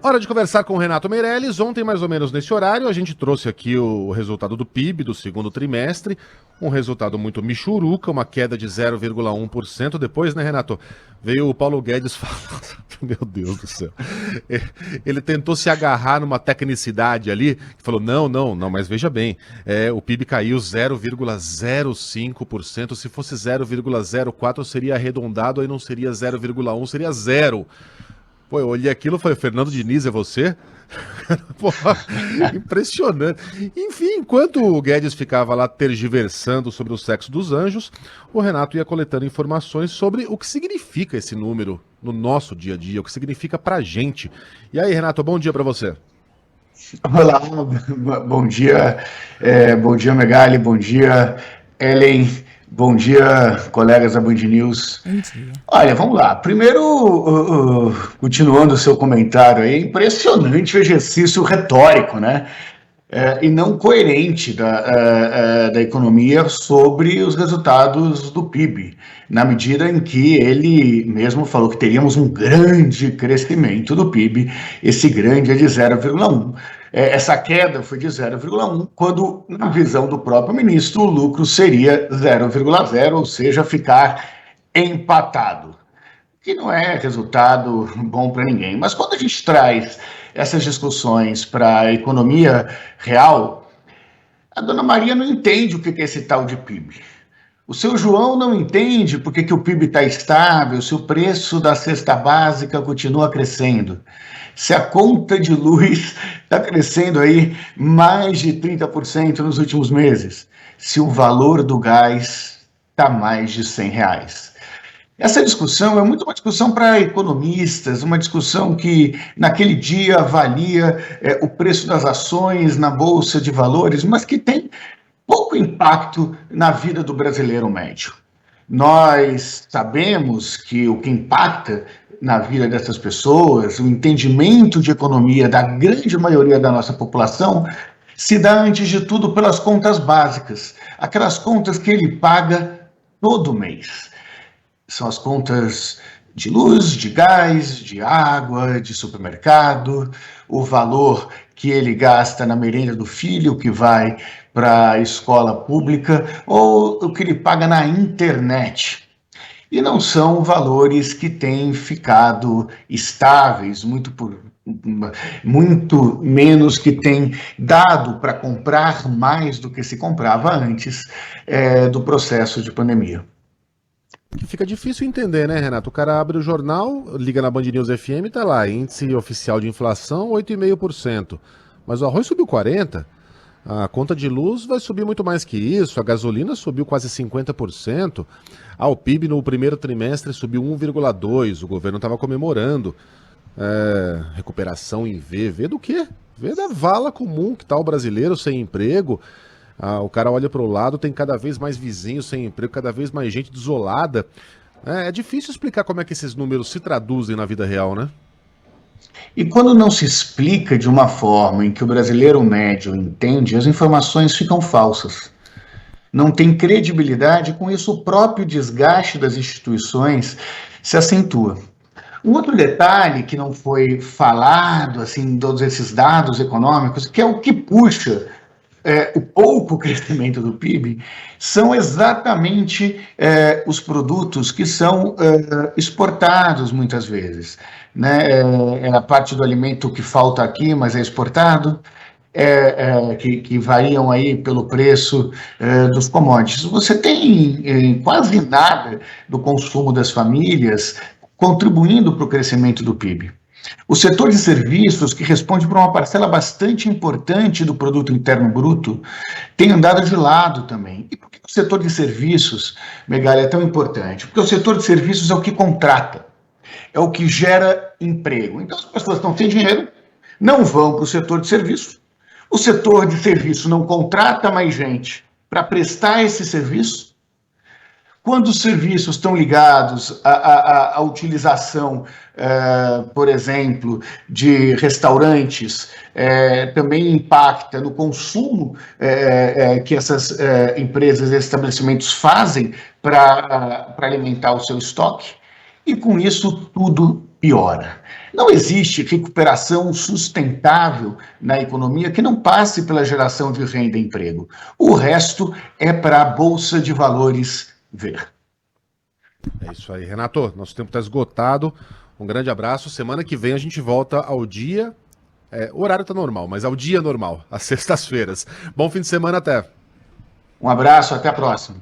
Hora de conversar com o Renato Meirelles. Ontem, mais ou menos nesse horário, a gente trouxe aqui o resultado do PIB do segundo trimestre, um resultado muito michuruca, uma queda de 0,1%. Depois, né, Renato, veio o Paulo Guedes falando, meu Deus do céu, ele tentou se agarrar numa tecnicidade ali, falou, não, mas veja bem, o PIB caiu 0,05%, se fosse 0,04 seria arredondado, aí não seria 0,1, seria zero. Pô, eu olhei aquilo e falei, Fernando Diniz, é você? Porra, impressionante. Enfim, enquanto o Guedes ficava lá tergiversando sobre o sexo dos anjos, o Renato ia coletando informações sobre o que significa esse número no nosso dia a dia, o que significa pra gente. E aí, Renato, bom dia pra você. Olá, bom dia Megali, bom dia Ellen, bom dia colegas da Band News. Bom dia. Olha, vamos lá, primeiro, continuando o seu comentário aí, impressionante o exercício retórico, né? E não coerente da economia sobre os resultados do PIB, na medida em que ele mesmo falou que teríamos um grande crescimento do PIB, esse grande é de 0,1. Essa queda foi de 0,1, quando, na visão do próprio ministro, o lucro seria 0,0, ou seja, ficar empatado, que não é resultado bom para ninguém. Mas quando a gente traz essas discussões para a economia real, a dona Maria não entende o que é esse tal de PIB. O seu João não entende por que o PIB está estável, se o preço da cesta básica continua crescendo, se a conta de luz está crescendo aí mais de 30% nos últimos meses, se o valor do gás está mais de R$100. Essa discussão é muito uma discussão para economistas, uma discussão que naquele dia avalia o preço das ações na Bolsa de Valores, mas que tem pouco impacto na vida do brasileiro médio. Nós sabemos que o que impacta na vida dessas pessoas, o entendimento de economia da grande maioria da nossa população, se dá antes de tudo pelas contas básicas, aquelas contas que ele paga todo mês. São as contas de luz, de gás, de água, de supermercado, o valor que ele gasta na merenda do filho que vai para a escola pública ou o que ele paga na internet. E não são valores que têm ficado estáveis, muito menos que tem dado para comprar mais do que se comprava antes do processo de pandemia. Que fica difícil entender, né, Renato? O cara abre o jornal, liga na Band News FM, tá lá, índice oficial de inflação 8,5%. Mas o arroz subiu 40%, a conta de luz vai subir muito mais que isso, a gasolina subiu quase 50%, o PIB no primeiro trimestre subiu 1,2%, o governo estava comemorando. Recuperação em V do quê? V da vala comum que tá o brasileiro sem emprego. O cara olha para o lado, tem cada vez mais vizinhos sem emprego, cada vez mais gente desolada. É difícil explicar como é que esses números se traduzem na vida real, né? E quando não se explica de uma forma em que o brasileiro médio entende, as informações ficam falsas. Não tem credibilidade, com isso o próprio desgaste das instituições se acentua. Um outro detalhe que não foi falado, assim, em todos esses dados econômicos, que é o que puxa o pouco crescimento do PIB, são exatamente os produtos que são exportados muitas vezes. Né? É a parte do alimento que falta aqui, mas é exportado, que variam aí pelo preço dos commodities. Você tem quase nada do consumo das famílias contribuindo para o crescimento do PIB. O setor de serviços, que responde por uma parcela bastante importante do produto interno bruto, tem andado de lado também. E por que o setor de serviços, Megali, é tão importante? Porque o setor de serviços é o que contrata, é o que gera emprego. Então as pessoas estão sem dinheiro, não vão para o setor de serviços. O setor de serviço não contrata mais gente para prestar esse serviço. Quando os serviços estão ligados à utilização, por exemplo, de restaurantes, também impacta no consumo que essas empresas e estabelecimentos fazem para alimentar o seu estoque, e com isso tudo piora. Não existe recuperação sustentável na economia que não passe pela geração de renda e emprego. O resto é para a Bolsa de Valores ver. É isso aí, Renato. Nosso tempo está esgotado. Um grande abraço. Semana que vem a gente volta ao dia. O horário está normal, mas ao dia normal, às sextas-feiras. Bom fim de semana até. Um abraço, até a próxima.